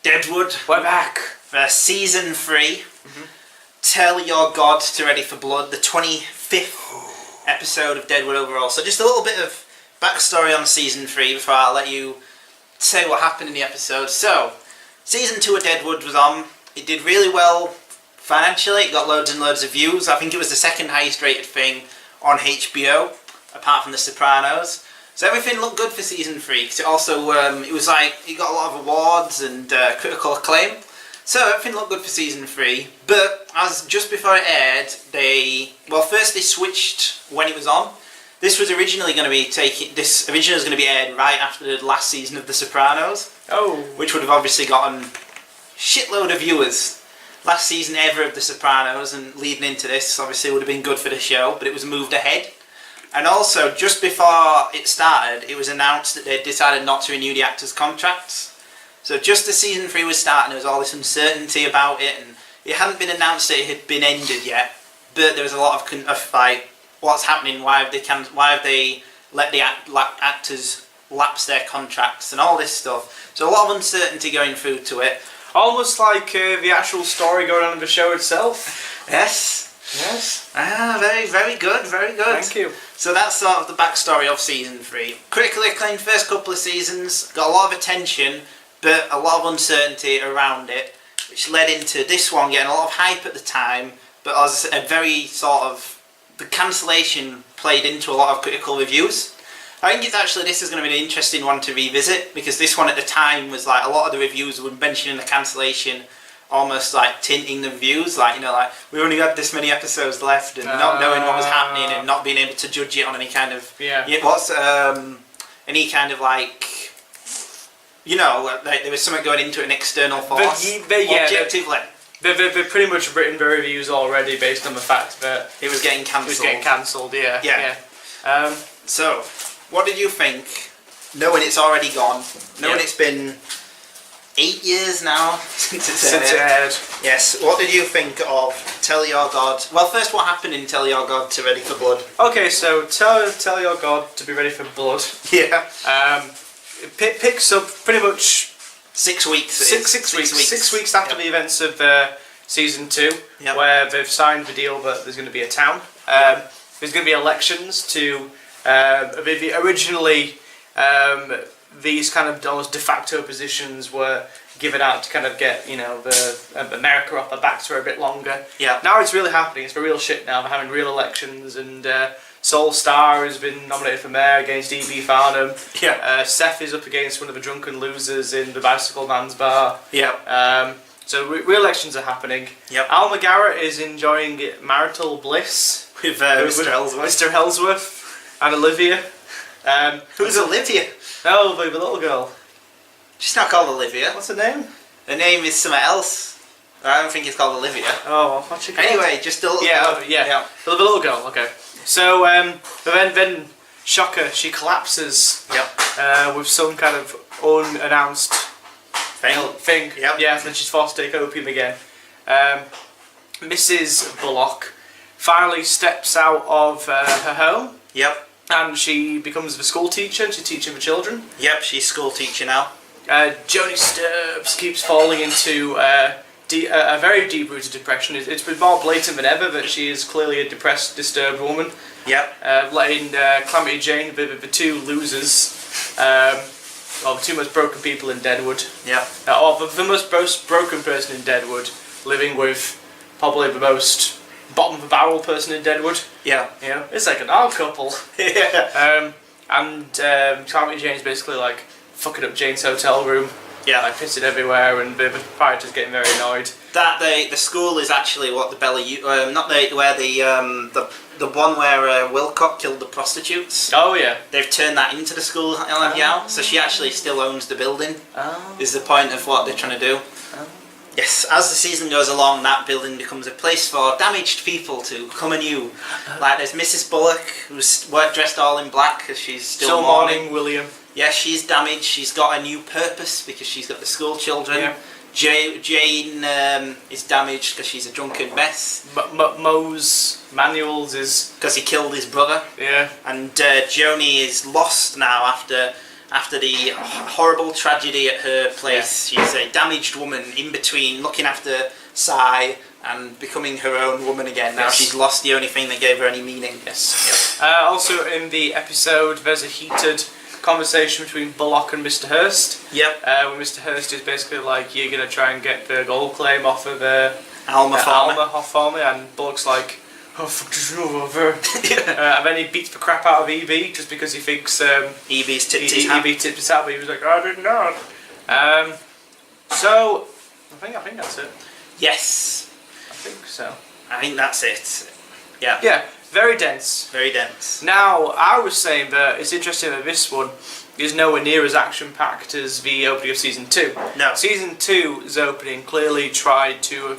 Deadwood. We're back For season 3. Tell your God to Ready for Blood, the 25th episode of Deadwood overall. So just a little bit of backstory on season 3 before I let you say what happened in the episode. So, season 2 of Deadwood was on. It did really well financially. It got loads and loads of views. I think it was the second highest rated thing on HBO, apart from The Sopranos. So everything looked good for season 3, because it also, it got a lot of awards and critical acclaim. So everything looked good for season 3, but just before it aired, first they switched when it was on. This was originally going to be aired right after the last season of The Sopranos. Oh. Which would have obviously gotten shitload of viewers. Last season ever of The Sopranos, and leading into this obviously would have been good for the show, but it was moved ahead. And also, just before it started, it was announced that they decided not to renew the actors' contracts. So just as season 3 was starting, there was all this uncertainty about it, and it hadn't been announced that it had been ended yet. But there was a lot of what's happening? Why have they let the actors lapse their contracts and all this stuff? So a lot of uncertainty going through to it. Almost like the actual story going on in the show itself. Yes. Yes. Very, very good, very good. Thank you. So that's sort of the backstory of season 3. Critically acclaimed first couple of seasons, got a lot of attention, but a lot of uncertainty around it, which led into this one getting a lot of hype at the time, but as a very the cancellation played into a lot of critical reviews. I think this is going to be an interesting one to revisit, because this one at the time was like a lot of the reviews were mentioning the cancellation, almost like tinting the reviews, we only got this many episodes left, and not knowing what was happening and not being able to judge it on any kind of there was something going into an external force. Objectively. They've pretty much written the reviews already based on the fact that it was getting cancelled. Yeah. So, what did you think, knowing it's already gone, knowing it's been 8 years now since it aired? Yes, what did you think of Tell Your God? Well, first, what happened in Tell Your God to Ready for Blood? Okay, so Tell Your God to be Ready for Blood. Yeah. It picks up pretty much 6 weeks. 6 weeks after the events of season 2, where they've signed the deal that there's going to be a town. There's going to be elections to originally. These kind of almost de facto positions were given out to kind of get, the America off their backs for a bit longer. Yeah. Now it's really happening. It's for real shit now. They're having real elections, and Sol Star has been nominated for mayor against E.B. Farnham. Yeah. Seth is up against one of the drunken losers in the Bicycle Man's Bar. Yeah. So real elections are happening. Yep. Alma Garrett is enjoying marital bliss with Mr. Ellsworth and Olivia. Who's Olivia? Oh, the little girl. She's not called Olivia. What's her name? Her name is something else. I don't think it's called Olivia. Oh, what's she called? Anyway, just a little girl. Yeah. The little girl, okay. So, but then shocker, she collapses. With some kind of unannounced thing. Yep. Yeah, and then she's forced to take opium again. Mrs. Bullock finally steps out of her home. Yep. And she becomes the school teacher, and she's teaching the children. Yep, she's school teacher now. Joanie Stubbs keeps falling into a very deep-rooted depression. It's been more blatant than ever that she is clearly a depressed, disturbed woman. Yep. Letting Calamity Jane, the two losers, the two most broken people in Deadwood. Yep. The most broken person in Deadwood, living with probably the most bottom of the barrel person in Deadwood. Yeah. It's like an odd couple. Yeah. And Calamity Jane's basically like fucking up Jane's hotel room. Yeah. Like pissing everywhere, and the proprietor's getting very annoyed. That the school is actually what the the one where Wilcock killed the prostitutes. Oh yeah. They've turned that into the school now, so she actually still owns the building. Oh. Is the point of what they're trying to do. Oh. Yes, as the season goes along, that building becomes a place for damaged people to come anew. Like there's Mrs. Bullock, who's dressed all in black because she's still mourning. William. Yeah, she's damaged. She's got a new purpose because she's got the school children. Yeah. Jane is damaged because she's a drunken mess. Moe's Manuels is... because he killed his brother. Yeah. And Joanie is lost now after after the horrible tragedy at her place. She's a damaged woman in between looking after Sai and becoming her own woman again. Now she's lost the only thing that gave her any meaning. Yes. Also in the episode, there's a heated conversation between Bullock and Mr. Hurst. Yep. Where Mr. Hurst is basically like, you're going to try and get the gold claim off of Alma for me, and Bullock's like, oh, fuck this over. And then he beats the crap out of EB just because he thinks EB's tipped his hat. EB tipped his hat, but he was like, I did not. So, I think that's it. Yes. I think so. I think that's it. Yeah. Yeah, very dense. Very dense. Now, I was saying that it's interesting that this one is nowhere near as action-packed as the opening of Season 2. No. Season 2's opening clearly tried to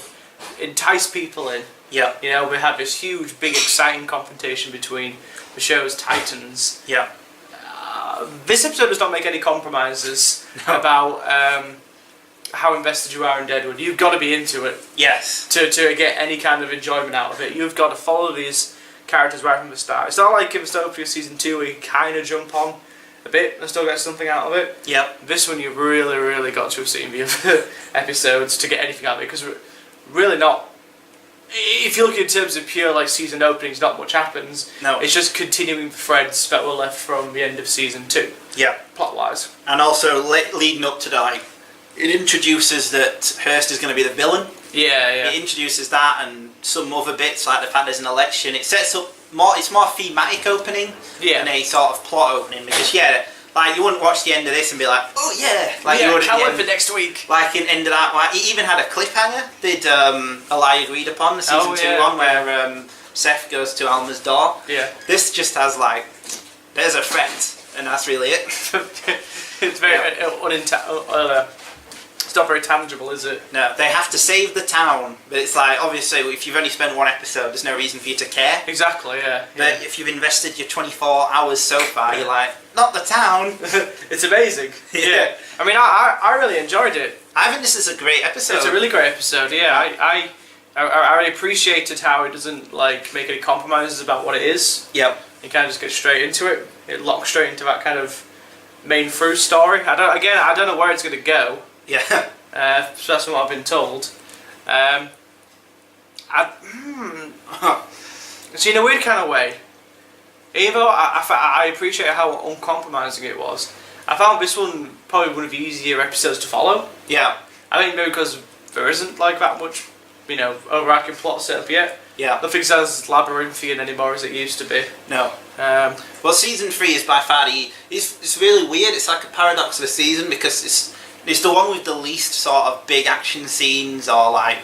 entice people in. Yeah. You know, we had this huge, big, exciting confrontation between the show's titans. Yeah. This episode does not make any compromises about how invested you are in Deadwood. You've got to be into it. Yes. To get any kind of enjoyment out of it. You've got to follow these characters right from the start. It's not like in the start of Season 2 where you kind of jump on a bit and still get something out of it. Yep. This one you've really, really got to have seen the other episodes to get anything out of it, because really not. If you look in terms of pure like season openings, not much happens. No. It's just continuing the threads that were left from the end of Season 2. Yeah. Plot-wise. And also leading up to that, it introduces that Hearst is going to be the villain. Yeah. It introduces that and some other bits, like the fact there's an election. It sets up more. It's more thematic opening than a sort of plot opening, because like you wouldn't watch the end of this and be like, oh yeah, like you would. Can't wait for next week. Like in end of that, like it even had a cliffhanger. Did Elijah agreed upon the season 2 one where Seth goes to Alma's door. Yeah. This just has like, there's a threat, and that's really it. It's very it's not very tangible, is it? No, they have to save the town, but it's like, obviously, if you've only spent one episode, there's no reason for you to care. Exactly, yeah. But if you've invested your 24 hours so far, you're like, not the town. It's amazing. Yeah. I mean, I really enjoyed it. I think this is a great episode. It's a really great episode, yeah. I really appreciated how it doesn't like make any compromises about what it is. Yep. You kind of just get straight into it. It locks straight into that kind of main through story. I don't know where it's going to go. Yeah. So that's what I've been told. So in a weird kind of way, even though I appreciate how uncompromising it was, I found this one probably one of the easier episodes to follow. Yeah. I think maybe because there isn't like that much, overarching plot set up yet. Yeah. Nothing's as labyrinthian anymore as it used to be. No. Well, season 3 is by far it's really weird. It's like a paradox of a season, because it's the one with the least sort of big action scenes or like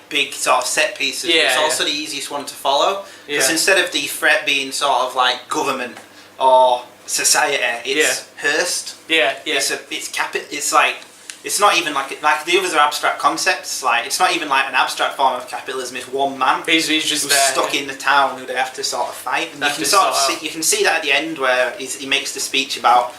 big sort of set pieces. Yeah, it's also the easiest one to follow, because instead of the threat being sort of like government or society, it's Hearst. Yeah. It's not even like the others are abstract concepts. Like it's not even like an abstract form of capitalism. It's one man. He's just there, stuck in the town who they have to sort of fight. And you can see that at the end where he makes the speech about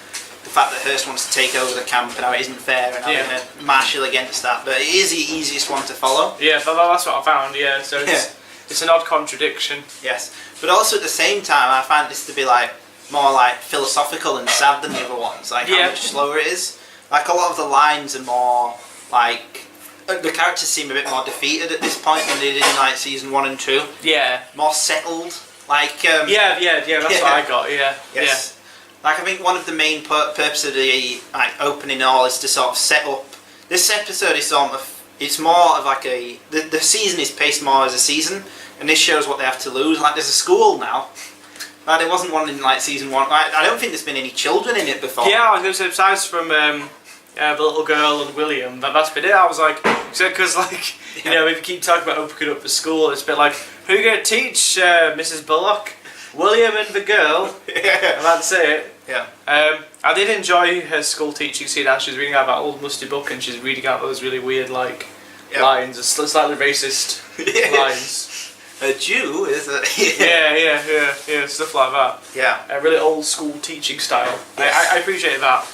the fact that Hearst wants to take over the camp and how it isn't fair and having to marshal against that. But it is the easiest one to follow. Yeah, but that's what I found. Yeah, so it's an odd contradiction. Yes, but also at the same time, I find this to be like more like philosophical and sad than the other ones. Like how much slower it is. Like a lot of the lines are more like the characters seem a bit more defeated at this point than they did in like season 1 and 2. Yeah. More settled. Like that's what I got. Yeah. Yes. Like I think one of the main purpose of the opening all is to sort of set up. This episode is it's more of like the season is paced more as a season, and this shows what they have to lose. Like there's a school now. Like there wasn't one in like season 1. Like, I don't think there's been any children in it before. Yeah, I was going to say besides from the little girl and William, that's been it. I was like, because if you keep talking about opening up the school, it's a bit like, who are you going to teach, Mrs. Bullock? William and the girl. I'm about to say it. Yeah. I did enjoy her school teaching scene. As she's reading out that old musty book, and she's reading out those really weird lines, slightly racist lines. A Jew is a yeah, stuff like that. Yeah, a really old school teaching style. Yes. I appreciate that.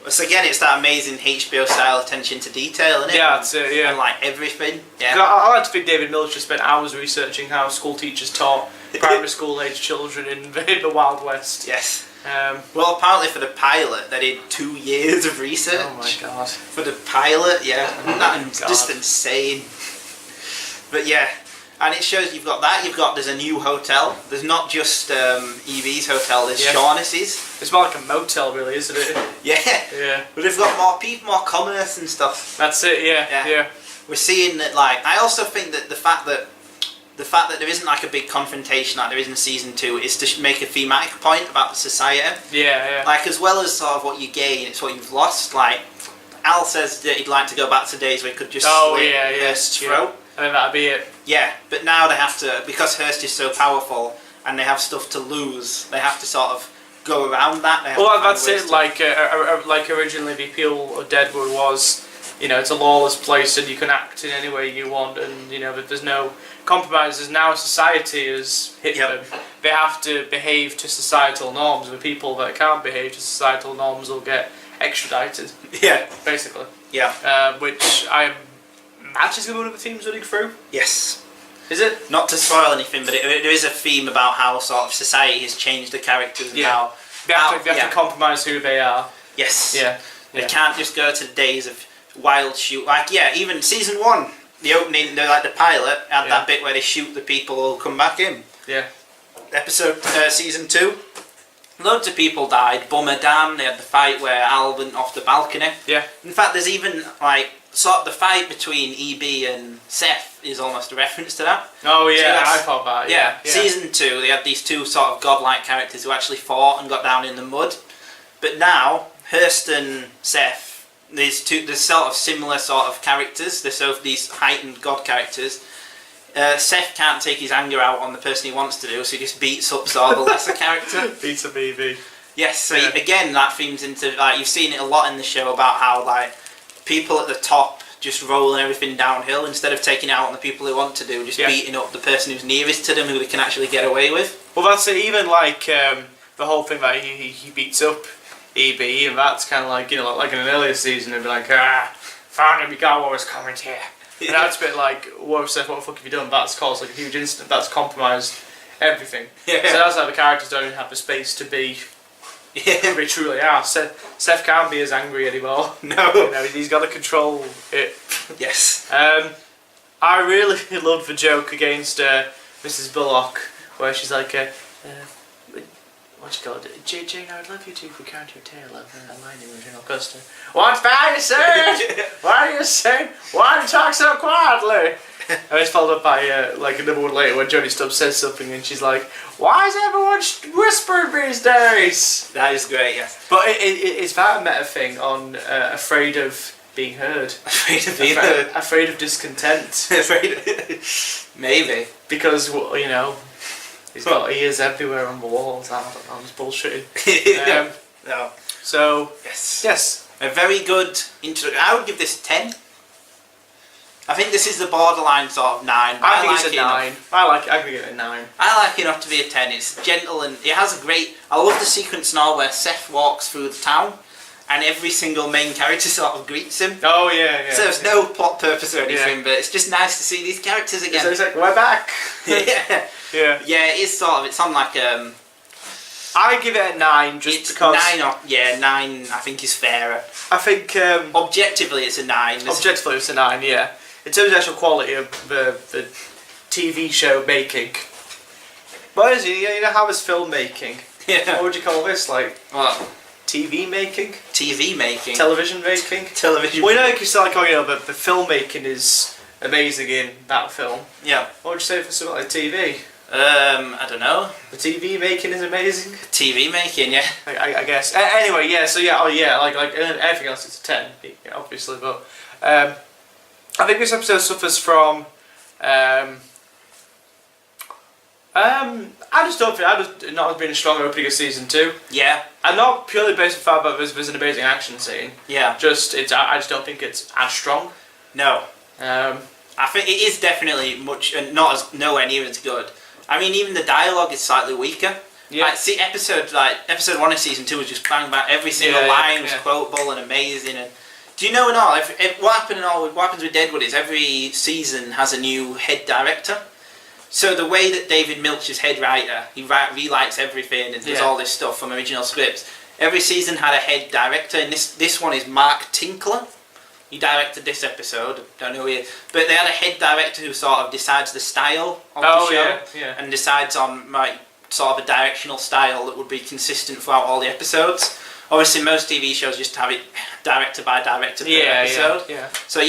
So again, it's that amazing HBO style attention to detail, isn't it? Yeah, that's it. Yeah, and like everything. Yeah, I like to think David Milchs just spent hours researching how school teachers taught primary school age children in the Wild West. Yes. Well, apparently for the pilot, they did 2 years of research. Oh my god. For the pilot, that's just insane. But yeah, and it shows you've got that. There's a new hotel. There's not just EB's hotel. There's Shaughnessy's. It's more like a motel, really, isn't it? Yeah. But they've got more people, more commerce and stuff. That's it. Yeah. We're seeing that. Like, I also think that the fact that there isn't like a big confrontation like there is in season 2 is to make a thematic point about the society. Yeah. Like, as well as sort of what you gain, it's what you've lost. Like, Al says that he'd like to go back to days where he could just slit Hearst's throat. And then that'd be it. Yeah, but now they have to, because Hearst is so powerful and they have stuff to lose, they have to sort of go around that. Well, that's it. Like originally the appeal of Deadwood was, it's a lawless place and you can act in any way you want, and but there's no compromises. Now society has hit them. They have to behave to societal norms. The people that can't behave to societal norms will get extradited. Yeah, basically. Yeah. Which I imagine is one of the themes running through. Yes. Is it? Not to spoil anything, but there is a theme about how sort of society has changed the characters and how they have to compromise who they are. Yes. Yeah. They can't just go to the days of wild shoot. Like, even season 1, the opening, the pilot had that bit where they shoot the people who'll come back in. Yeah. Season 2, loads of people died. Bummer Dan, they had the fight where Al went off the balcony. Yeah. In fact, there's even sort of the fight between EB and Seth is almost a reference to that. Oh yeah, I thought that. Yeah. Season 2, they had these 2 sort of godlike characters who actually fought and got down in the mud. But now, Hearst and Seth, there's sort of similar sort of characters. They're sort of these heightened god characters. Seth can't take his anger out on the person he wants to do, so he just beats up sort of a lesser character. Beats up EB. Yes, so again, that themes into, you've seen it a lot in the show about how, people at the top just rolling everything downhill instead of taking it out on the people who want to do, just beating up the person who's nearest to them who they can actually get away with. Well, that's it. Even the whole thing that he beats up EB, and that's kind of like in an earlier season, it'd be like, found him, you got what was coming here. And that's a bit like, whoa, Seth, what the fuck have you done? That's caused a huge incident. That's compromised everything. Yeah. So that's how the characters don't even have the space to be. Yeah, they truly are. Seth can't be as angry anymore. No. He's got to control it. Yes. I really loved the joke against Mrs. Bullock, where she's like, what you call it? Jane, I would love you to recount your tale of aligning with General Custer. What's that you say? Why do you talk so quietly? And it's followed up by another one later when Joanie Stubbs says something and she's like, why is everyone whispering these days? That is great, yes. But it's that meta thing on afraid of being heard. Afraid of being heard. Afraid of discontent. Maybe. Because, he's got ears everywhere on the walls. I don't know, I'm just bullshitting. No. So, yes. A very good intro. I would give this 10. I think this is the borderline sort of 9. I think it's a 9. I can give it a 9. I like it enough to be a 10. It's gentle and it has a great... I love the sequence now where Seth walks through the town and every single main character sort of greets him. Oh yeah. So there's no plot purpose or anything, but it's just nice to see these characters again. So it's like, we're back. Yeah, it is sort of... It's on like... I give it a 9 just because... 9 I think is fairer. I think... objectively it's a 9. Objectively it's a 9, yeah. In terms of the actual quality of the TV show making, what is it? How is filmmaking? Yeah. What would you call this? Like what? TV making? TV making. Television making? Television. Well, you say like, the filmmaking is amazing in that film. Yeah. What would you say for something like TV? I don't know. The TV making is amazing. TV making, yeah. I guess. Anyway, yeah. So like everything else, it's a 10, obviously, but. I think this episode suffers from. I just don't think not as being a strong opening of season 2. Yeah. And not purely based on the fact that there's an amazing action scene. Yeah. I just don't think it's as strong. No. I think it is definitely nowhere near as good. I mean, even the dialogue is slightly weaker. Yeah. Episode 1 of season 2 was just bang bang. Every single line was quotable and amazing. And do you know and all? What happens with Deadwood is every season has a new head director. So the way that David Milchs, head writer, he rewrites everything and does all this stuff from original scripts. Every season had a head director, and this one is Mark Tinkler. He directed this episode. Don't know who he is, but they had a head director who sort of decides the style of the show and decides on sort of a directional style that would be consistent throughout all the episodes. Obviously, most TV shows just have it director by director per episode. So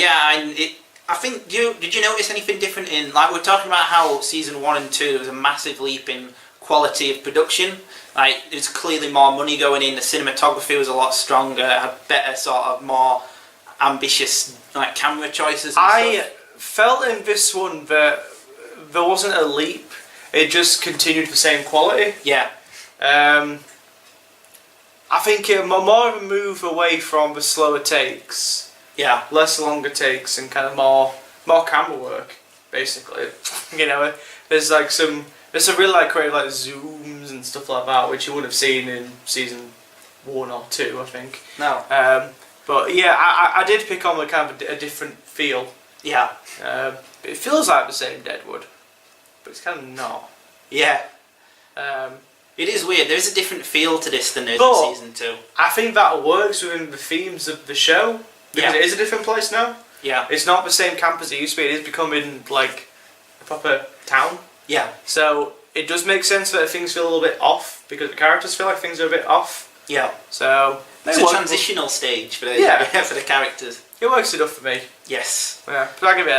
I think, did you notice anything different in, like, we're talking about how season 1 and 2 there was a massive leap in quality of production. Like, there's clearly more money going in, the cinematography was a lot stronger, had better sort of more ambitious like camera choices and I felt in this one that there wasn't a leap, it just continued the same quality. I think more of a move away from the slower takes. Less longer takes and kind of more camera work, basically. You know, there's a really like creative like zooms and stuff like that, which you wouldn't have seen in season 1 or 2, I think. No. But yeah, I did pick on the kind of a different feel. It feels like the same Deadwood, but it's kind of not. It is weird. There is a different feel to this than there is in season 2. I think that works within the themes of the show. Because it is a different place now. It's not the same camp as it used to be. It is becoming like a proper town. So it does make sense that things feel a little bit off because the characters feel like things are a bit off. So it's a transitional stage for the for the characters. It works enough for me. Yes. But I give it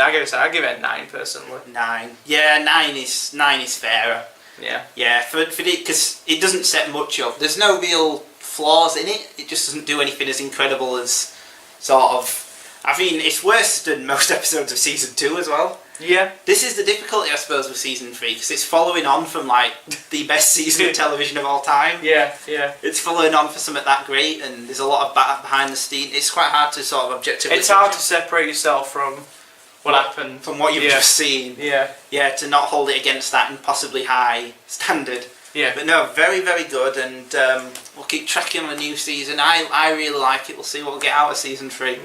a 9 personally. 9. Yeah, 9 is fairer. For because it doesn't set much up. There's no real flaws in it. It just doesn't do anything as incredible as sort of. I mean, it's worse than most episodes of season 2 as well. This is the difficulty, I suppose, with season 3 because it's following on from like the best season of television of all time. It's following on for something that great, and there's a lot of behind the scenes. It's quite hard to sort of objectively. It's hard to separate yourself from what happened, from what you've just seen. To not hold it against that impossibly high standard. But no, very, very good, and we'll keep tracking on the new season. I really like it. We'll see what we'll get out of season 3.